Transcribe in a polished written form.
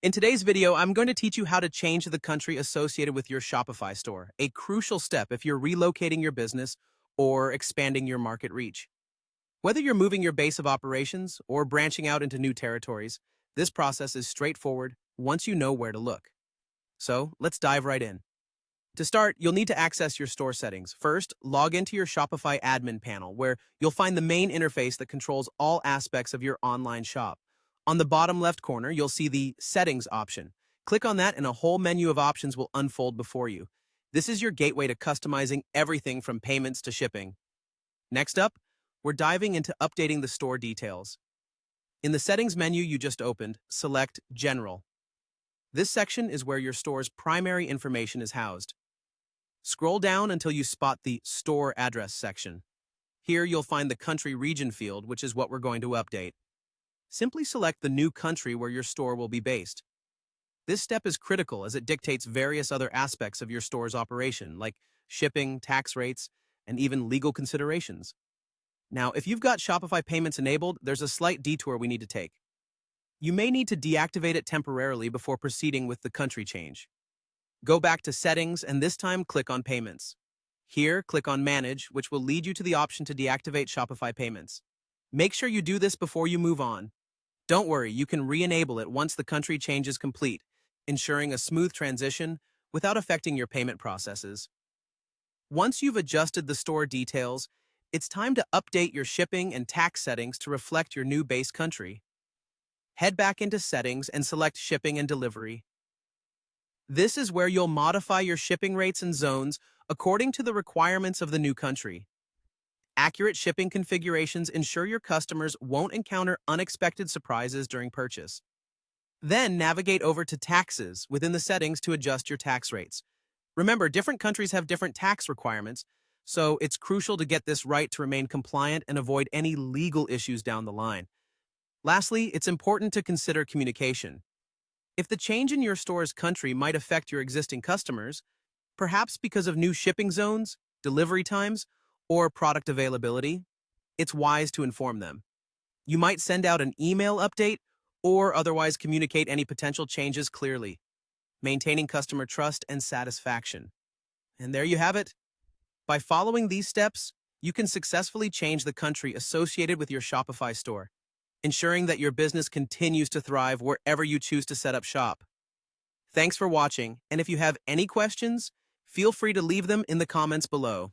In today's video, I'm going to teach you how to change the country associated with your Shopify store, a crucial step if you're relocating your business or expanding your market reach. Whether you're moving your base of operations or branching out into new territories, this process is straightforward once you know where to look. So, let's dive right in. To start, you'll need to access your store settings. First, log into your Shopify admin panel, where you'll find the main interface that controls all aspects of your online shop. On the bottom left corner, you'll see the Settings option. Click on that and a whole menu of options will unfold before you. This is your gateway to customizing everything from payments to shipping. Next up, we're diving into updating the store details. In the Settings menu you just opened, select General. This section is where your store's primary information is housed. Scroll down until you spot the Store Address section. Here you'll find the Country Region field, which is what we're going to update. Simply select the new country where your store will be based. This step is critical as it dictates various other aspects of your store's operation, like shipping, tax rates, and even legal considerations. Now, if you've got Shopify payments enabled, there's a slight detour we need to take. You may need to deactivate it temporarily before proceeding with the country change. Go back to Settings and this time click on Payments. Here, click on Manage, which will lead you to the option to deactivate Shopify payments. Make sure you do this before you move on. Don't worry, you can re-enable it once the country change is complete, ensuring a smooth transition without affecting your payment processes. Once you've adjusted the store details, it's time to update your shipping and tax settings to reflect your new base country. Head back into Settings and select Shipping and Delivery. This is where you'll modify your shipping rates and zones according to the requirements of the new country. Accurate shipping configurations ensure your customers won't encounter unexpected surprises during purchase. Then navigate over to Taxes within the settings to adjust your tax rates. Remember, different countries have different tax requirements, so it's crucial to get this right to remain compliant and avoid any legal issues down the line. Lastly, it's important to consider communication. If the change in your store's country might affect your existing customers, perhaps because of new shipping zones, delivery times, or product availability, it's wise to inform them. You might send out an email update or otherwise communicate any potential changes clearly, maintaining customer trust and satisfaction. And there you have it. By following these steps, you can successfully change the country associated with your Shopify store, ensuring that your business continues to thrive wherever you choose to set up shop. Thanks for watching, and if you have any questions, feel free to leave them in the comments below.